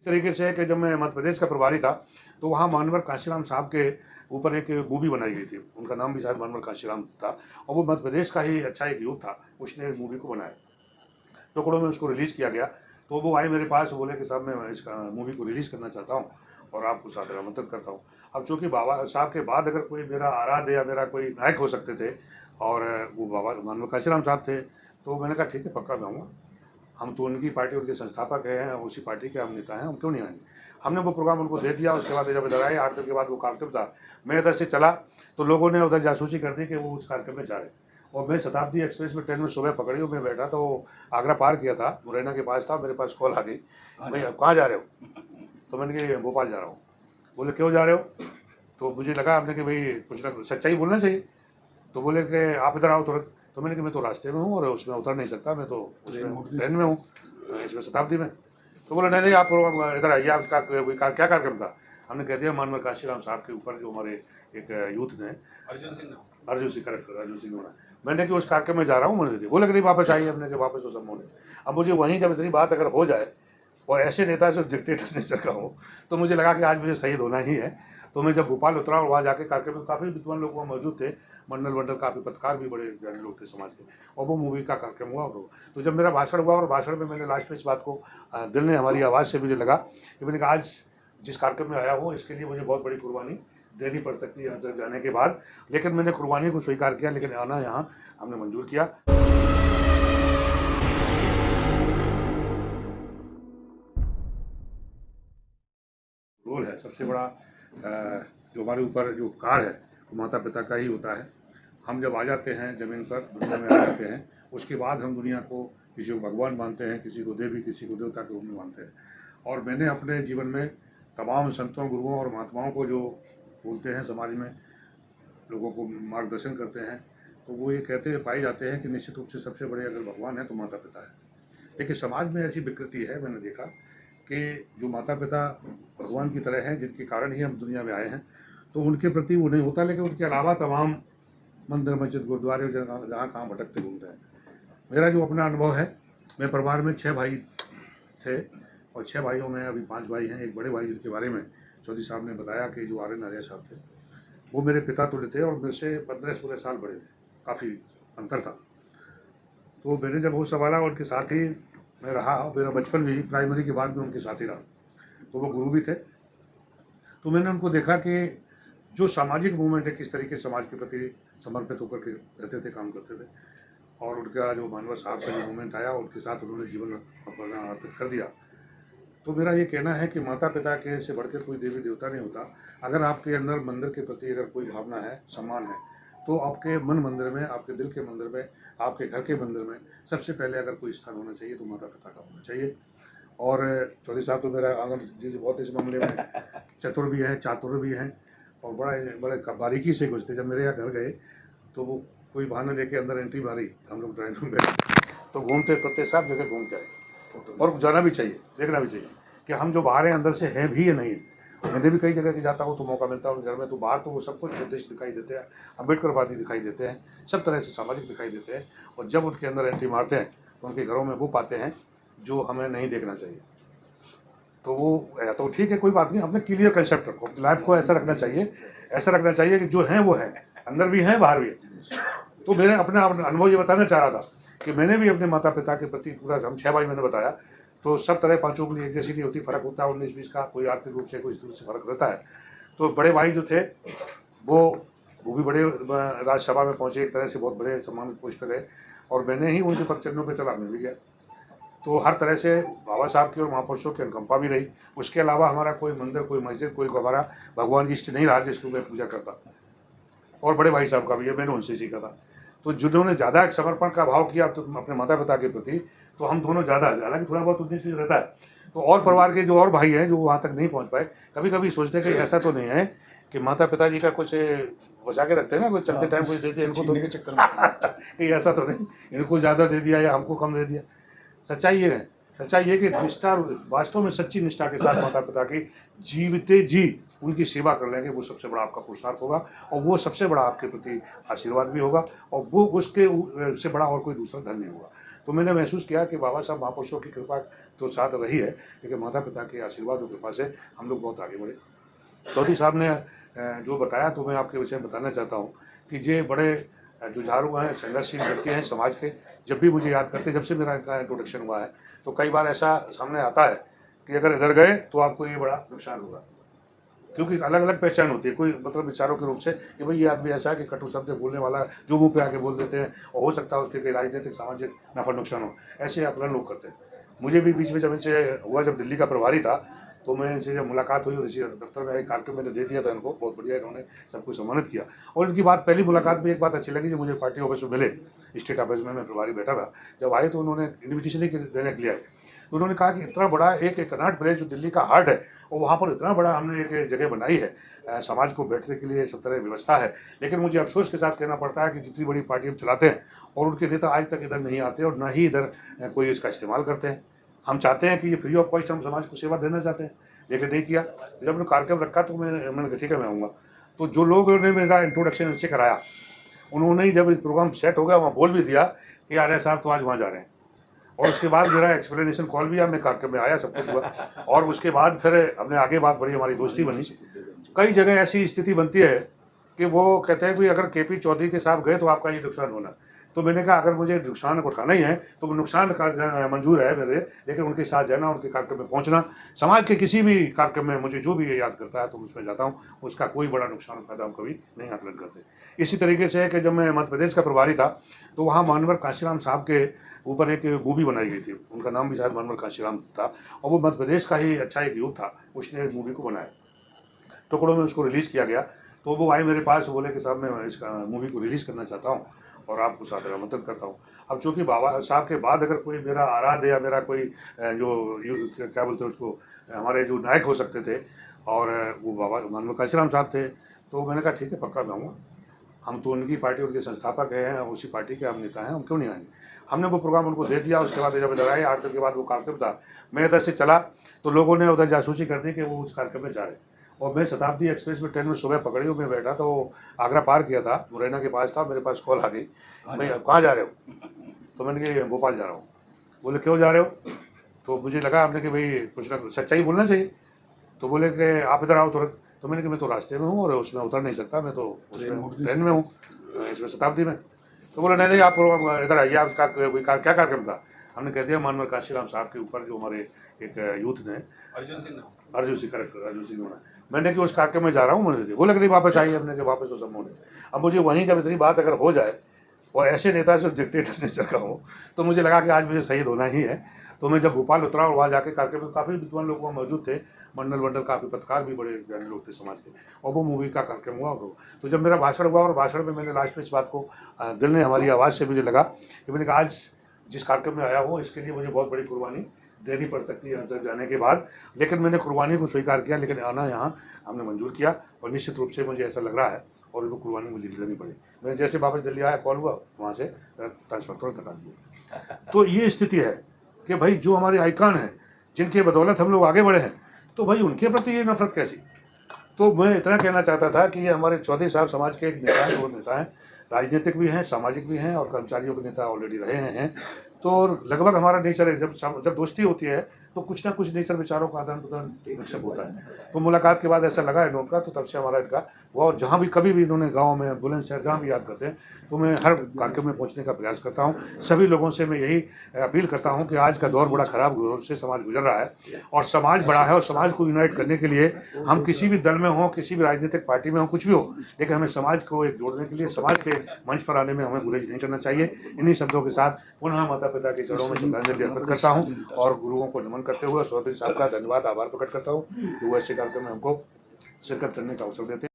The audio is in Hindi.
तरीके से है कि जब मैं मध्य प्रदेश का प्रभारी था तो वहाँ मानवर कांशीराम साहब के ऊपर एक मूवी बनाई गई थी। उनका नाम भी शायद मानवर कांशीराम था और वो मध्य प्रदेश का ही अच्छा एक यूथ था, उसने इस मूवी को बनाया। टुकड़ों में उसको रिलीज़ किया गया। तो वो आए मेरे पास, बोले कि साहब मैं इसका मूवी को रिलीज़ करना चाहता हूँ और आपको सादर आमंत्रित करता हूँ। अब चूँकि बाबा साहब के बाद अगर कोई मेरा आराध्य या मेरा कोई नायक हो सकते थे और वो बाबा मानव कांशीराम साहब थे, तो मैंने कहा ठीक है, पक्का मैं आऊँगा। हम तो उनकी पार्टी, उनके संस्थापक हैं, उसी पार्टी के हम नेता हैं, हम क्यों नहीं आएंगे। हमने वो प्रोग्राम उनको दे दिया। उसके बाद जब इधर आए 8 दिन के बाद वो कार्यक्रम था, मैं इधर से चला तो लोगों ने उधर जासूसी कर दी कि वो उस कार्यक्रम में जा रहे हैं। और मैं शताब्दी एक्सप्रेस में ट्रेन में सुबह पकड़ी और मैं बैठा तो आगरा पार किया था, मुरैना के पास था, मेरे पास कॉल आ गई, भाई आप कहाँ जा रहे हो? तो मैंने कहा भोपाल जा रहा हूँ। बोले क्यों जा रहे हो? तो मुझे लगा आपने कि भाई कुछ ना सच्चाई बोलना चाहिए। तो बोले कि आप इधर आओ तुरंत। तो मैंने कहा मैं तो रास्ते में हूँ और उसमें उतर नहीं सकता, मैं तो उसमें ट्रेन में हूँ, इसमें शताब्दी में। तो बोला नहीं नहीं, आप इधर आइए, आपका क्या कार्यक्रम था? हमने कह दिया मानवर कांशीराम साहब के ऊपर जो हमारे एक यूथ ने अर्जुन सिंह, करेक्ट, अर्जुन सिंह होना, मैंने कि उस कार्यक्रम में जा रहा हूँ। मैंने बोला कि नहीं वापस आइए। हमने कि वापस तो संभव नहीं। अब मुझे वहीं जब इतनी बात अगर हो जाए और ऐसे नेता जो डिक्टेटर नेचर का हो, तो मुझे लगा कि आज मुझे शहीद होना ही है। तो मैं जब भोपाल उतरा और वहाँ जाके कार्यक्रम में काफ़ी विद्वान लोग वहाँ मौजूद थे, मंडल वंडल काफ़ी पत्रकार भी बड़े जाने लोग थे समाज के, और वो मूवी का कार्यक्रम हुआ। तो जब मेरा भाषण हुआ और भाषण में मैंने लास्ट में इस बात को दिल ने हमारी आवाज़ से मुझे लगा कि मैंने कहा आज जिस कार्यक्रम में आया हूँ इसके लिए मुझे बहुत बड़ी कुर्बानी देनी पड़ सकती है यहाँ से जाने के बाद, लेकिन मैंने कुर्बानी को स्वीकार किया, लेकिन आना यहाँ हमने मंजूर किया। रोल है सबसे बड़ा, जो हमारे ऊपर जो उपकार है वो माता पिता का ही होता है। हम जब आ जाते हैं ज़मीन पर, दुनिया में आ जाते हैं, उसके बाद हम दुनिया को किसी को भगवान मानते हैं, किसी को देवी, किसी को देवता के रूप में मानते हैं। और मैंने अपने जीवन में तमाम संतों, गुरुओं और महात्माओं को जो बोलते हैं, समाज में लोगों को मार्गदर्शन करते हैं, तो वो ये कहते पाए जाते हैं कि निश्चित रूप से सबसे बड़े अगर भगवान है तो माता पिता है। लेकिन समाज में ऐसी विकृति है, मैंने देखा कि जो माता पिता भगवान की तरह हैं, जिनके कारण ही हम दुनिया में आए हैं, तो उनके प्रति वो नहीं होता, लेकिन उनके अलावा तमाम मंदिर, मस्जिद, गुरुद्वारे जहाँ कहाँ भटकते घूमते हैं। मेरा जो अपना अनुभव है, मैं परिवार में 6 भाई थे और 6 भाइयों में अभी 5 भाई हैं। एक बड़े भाई जिनके बारे में चौधरी साहब ने बताया कि जो आर्यन आर्य साहब थे, वो मेरे पिता तुल्य थे और मेरे से 15-16 साल बड़े थे, काफ़ी अंतर था। तो मैंने जब वो संभाला, उनके साथ ही मैं रहा, मेरा बचपन भी प्राइमरी के बाद में उनके साथ ही रहा। तो वो गुरु भी थे। तो मैंने उनको देखा कि जो सामाजिक मूवमेंट है, किस तरीके समाज के प्रति समर्पित होकर के रहते थे, काम करते थे, और उनका जो मानवर साहब का जो मूवमेंट आया, उनके साथ उन्होंने जीवन अपना अर्पित कर दिया। तो मेरा ये कहना है कि माता पिता के से बढ़कर कोई देवी देवता नहीं होता। अगर आपके अंदर मंदिर के प्रति अगर कोई भावना है, सम्मान है, तो आपके मन मंदिर में, आपके दिल के मंदिर में, आपके घर के मंदिर में सबसे पहले अगर कोई स्थान होना चाहिए तो माता पिता का होना चाहिए। और चौधरी साहब तो मेरा आनंद जी बहुत इस मामले में चतुर भी हैं, चातुर भी हैं और बड़े बारीकी से घुसते। जब मेरे यहाँ घर गए तो वो कोई बहाना लेके अंदर एंट्री मारी, हम लोग ड्राइंग रूम गए तो घूमते फिरते सब जगह घूम के आए। और जाना भी चाहिए, देखना भी चाहिए कि हम जो बाहर हैं अंदर से हैं भी या नहीं। मैंने भी कई जगह के जाता हूँ तो मौका मिलता है घर में, तो बाहर तो वो सब कुछ बुद्धिस्ट दिखाई देते हैं, अम्बेडकरवादी दिखाई देते हैं, सब तरह से सामाजिक दिखाई देते हैं। और जब उनके अंदर एंट्री मारते हैं तो उनके घरों में वो पाते हैं जो हमें नहीं देखना चाहिए। तो वो तो ठीक है, कोई बात नहीं, अपने क्लियर कंसेप्ट रखो, लाइफ को ऐसा रखना चाहिए, ऐसा रखना चाहिए कि जो है वो है, अंदर भी है बाहर भी है। तो मैंने अपना अनुभव ये बताना चाह रहा था कि मैंने भी अपने माता पिता के प्रति पूरा, हम 6 भाई मैंने बताया, तो सब तरह पाँचों के लिए एक जैसी नहीं होती, फर्क होता है 19-20 का, कोई आर्थिक रूप से, कोई इस रूप से फर्क रहता है। तो बड़े भाई जो थे वो भी बड़े राज्यसभा में पहुँचे, एक तरह से बहुत बड़े सम्मानित पोस्ट पर गए, और मैंने ही उनके पद चरणों पर चला, मैं भी गया। तो हर तरह से बाबा साहब की और महापुरुषों की अनुकंपा भी रही। उसके अलावा हमारा कोई मंदिर, कोई मस्जिद, कोई हमारा भगवान इष्ट नहीं रहा जिसको मैं पूजा करता। और बड़े भाई साहब का भी है, मैंने उनसे सीखा था। तो जिन्होंने ज़्यादा समर्पण का भाव किया तो अपने माता पिता के प्रति, तो हम दोनों ज़्यादा, हालांकि थोड़ा बहुत 19-20 रहता है। तो और परिवार के जो और भाई हैं जो वहाँ तक नहीं पहुँच पाए, कभी कभी सोचते हैं कि ऐसा तो नहीं है कि माता पिताजी का कुछ बचा के रखते हैं ना, कुछ चलते टाइम कुछ दे दिया इनको, तो कि ऐसा तो नहीं इनको ज़्यादा दे दिया या हमको कम दे दिया। सच्चाई ये है, सच्चाई ये कि निष्ठा, वास्तव में सच्ची निष्ठा के साथ माता पिता की जीवते जी उनकी सेवा कर लेंगे, वो सबसे बड़ा आपका पुरुषार्थ होगा और वो सबसे बड़ा आपके प्रति आशीर्वाद भी होगा, और वो उसके से बड़ा और कोई दूसरा धन नहीं होगा। तो मैंने महसूस किया कि बाबा साहब महापुरुषों की कृपा तो साथ रही है, लेकिन माता पिता के आशीर्वाद और कृपा से हम लोग बहुत आगे बढ़े। चौधरी साहब ने जो बताया तो मैं आपके विषय में बताना चाहता हूँ कि ये बड़े जुझारू हैं, संघर्षशील व्यक्ति हैं समाज के। जब भी मुझे याद करते, जब से मेरा इनका इंट्रोडक्शन हुआ है, तो कई बार ऐसा सामने आता है कि अगर इधर गए तो आपको ये बड़ा नुकसान होगा, क्योंकि अलग अलग पहचान होती है। कोई मतलब विचारों के रूप से कि भाई ये आदमी ऐसा है कि कटु शब्द बोलने वाला, जो मुंह पे आके बोल देते हैं, और हो सकता है उसके कई राजनीतिक सामाजिक नफा नुकसान हो, ऐसे आकलन लोग करते हैं। मुझे भी बीच में जब इनसे हुआ, जब दिल्ली का प्रभारी था, तो मैं इनसे जब मुलाकात हुई और इसी दफ्तर में एक कार्यक्रम मैंने दे दिया था इनको, बहुत बढ़िया इन्होंने सबको सम्मानित किया। और इनकी बात, पहली मुलाकात में एक बात अच्छी लगी, जो मुझे पार्टी ऑफिस में मिले, स्टेट ऑफिस में मैं प्रभारी बैठा था, जब आए तो उन्होंने इन्विटेशन ही देने के लिए आए। तो उन्होंने कहा कि इतना बड़ा एक कनॉट प्लेस जो दिल्ली का हार्ट है, और वहाँ पर इतना बड़ा हमने एक जगह बनाई है, समाज को बैठने के लिए सब तरह की व्यवस्था है, लेकिन मुझे अफसोस के साथ कहना पड़ता है कि जितनी बड़ी पार्टी हम चलाते हैं और उनके नेता आज तक इधर नहीं आते और ना ही इधर कोई इसका इस्तेमाल करते हैं। हम चाहते हैं कि ये फ्री ऑफ कॉस्ट हम समाज को सेवा देना चाहते हैं, लेकिन नहीं किया। जब उन्होंने कार्यक्रम रखा तो मैंने कहा ठीक है मैं आऊँगा। तो जो लोगों ने मेरा इंट्रोडक्शन इनसे कराया, उन्होंने ही जब प्रोग्राम सेट हो गया वहाँ बोल भी दिया कि आर्य साहब तो आज वहाँ जा रहे हैं, और उसके बाद मेरा एक्सप्लेनेशन कॉल भी, मैं कार्यक्रम में आया, सब कुछ हुआ, और उसके बाद फिर हमने आगे बात बढ़ी, हमारी दोस्ती बनी। कई जगह ऐसी स्थिति बनती है कि वो कहते हैं कि अगर केपी चौधरी के साथ गए तो आपका ये नुकसान होना। तो मैंने कहा अगर मुझे नुकसान को उठाना ही है तो नुकसान का मंजूर है मेरे, लेकिन उनके साथ जाना, उनके कार्यक्रम में पहुंचना, समाज के किसी भी कार्यक्रम में मुझे जो भी ये याद करता है तो उसमें जाता हूं, उसका कोई बड़ा नुकसान फायदा हम कभी नहीं आकलन करते। इसी तरीके से है कि जब मैं मध्य प्रदेश का प्रभारी था तो वहाँ मानवर काशीराम साहब के ऊपर एक मूवी बनाई गई थी, उनका नाम भी शायद मानवर काशीराम था, और वो मध्य प्रदेश का ही अच्छा एक यूथ था, उसने मूवी को बनाया, टुकड़ों में उसको रिलीज़ किया गया। तो वो आए मेरे पास, बोले कि साहब मैं इसका मूवी को रिलीज़ करना चाहता हूँ और आपको सादर आमंत्रित करता हूँ। अब चूँकि बाबा साहब के बाद अगर कोई मेरा आराध्य या मेरा कोई जो क्या बोलते हैं उसको, हमारे जो नायक हो सकते थे, और वो बाबा मानव काशीराम साहब थे, तो मैंने कहा ठीक है पक्का मैं आऊँगा। हम तो उनकी पार्टी, उनके संस्थापक हैं, उसी पार्टी के हम नेता हैं, हम क्यों नहीं आएंगे। हमने वो प्रोग्राम उनको दे दिया। उसके बाद जब इधर आए 8 दिन के बाद वो कार्यक्रम था, मैं इधर से चला तो लोगों ने उधर जासूसी कर दी कि वो उस कार्यक्रम में जा रहे, और मैं शताब्दी एक्सप्रेस में ट्रेन में सुबह पकड़ी हूँ, मैं बैठा तो आगरा पार किया था, मुरैना के पास था, मेरे पास कॉल आ गई, भाई कहाँ जा रहे हो। तो मैंने कहा भोपाल जा रहा हूँ। बोले क्यों जा रहे हो। तो मुझे लगा आपने कि भाई कुछ ना सच्चाई बोलना चाहिए। तो बोले कि आप इधर आओ तुरंत। तो मैंने कहा मैं तो रास्ते में हूँ और उसमें उतर नहीं सकता, मैं तो ट्रेन में हूँ, इसमें शताब्दी में। तो बोला नहीं आप इधर आइए, आपका क्या कार्यक्रम था। हमने कह दिया मानवर काशीराम साहब के ऊपर जो हमारे एक यूथ ने, अर्जुन सिंह करेक्ट, अर्जुन सिंह होना, मैंने कि उस कार्यक्रम में जा रहा हूँ। मैंने बोला कि नहीं वापस आइए, हमने कि वापस तो सब होने। अब मुझे वहीं जब इतनी बात अगर हो जाए और ऐसे नेता जो डिक्टेटर नेचर का हो, तो मुझे लगा कि आज मुझे शहीद होना ही है। तो मैं जब भोपाल उतरा और वहाँ जाके कार्यक्रम में काफ़ी विद्वान लोग वहाँ मौजूद थे, मंडल काफ़ी पत्रकार भी बड़े ज्ञानी लोग थे समाज के, और वो मूवी का कार्यक्रम हुआ। तो जब मेरा भाषण हुआ, और भाषण में मैंने लास्ट में इस बात को, दिल ने हमारी आवाज़ से मुझे लगा कि मैंने कहा आज जिस कार्यक्रम में आया हूँ इसके लिए मुझे बहुत बड़ी कुर्बानी देनी पड़ सकती है अंदर जाने के बाद, लेकिन मैंने कुर्बानी को स्वीकार किया, लेकिन आना यहाँ हमने मंजूर किया, और निश्चित रूप से मुझे ऐसा लग रहा है और वो कुर्बानी मुझे देनी पड़ी। मैंने जैसे वापस दिल्ली आया, कॉल हुआ, वहाँ से ट्रांसफर तुरंत हटा दिया। तो ये स्थिति है कि भाई जो हमारे आइकॉन हैं, जिनके बदौलत हम लोग आगे बढ़े हैं, तो भाई उनके प्रति ये नफरत कैसी। तो मैं इतना कहना चाहता था कि ये हमारे चौधरी साहब समाज के एक नेता हैं, वो नेता हैं, राजनीतिक भी हैं, सामाजिक भी हैं, और कर्मचारियों के नेता ऑलरेडी रहे हैं। तो लगभग हमारा नेचर है, जब दोस्ती होती है तो कुछ ना कुछ नेचर विचारों का आदान प्रदान निश्चित होता है। तो मुलाकात के बाद ऐसा लगा इनका, तो तब से हमारा इनका वो, और जहाँ भी कभी भी इन्होंने गाँव में, बुलंदशहर जहाँ भी याद करते हैं, तो मैं हर कार्यक्रम में पहुँचने का प्रयास करता हूँ। सभी लोगों से मैं यही अपील करता हूँ कि आज का दौर बड़ा ख़राब दौर से समाज गुजर रहा है, और समाज बड़ा है, और समाज को यूनाइट करने के लिए हम किसी भी दल में हों, किसी भी राजनीतिक पार्टी में हों, कुछ भी हो, लेकिन हमें समाज को एक जोड़ने के लिए, समाज के मंच पर आने में हमें गुरेज नहीं करना चाहिए। इन्हीं शब्दों के साथ पुनः माता पिता के चरणों में श्रद्धांजलि अर्पित करता हूँ, और गुरुओं को नमन करते हुए चौधरी साहब का धन्यवाद, आभार प्रकट करता हूँ कि वो ऐसे कार्यक्रम में हमको शिरकत करने का अवसर देते हैं।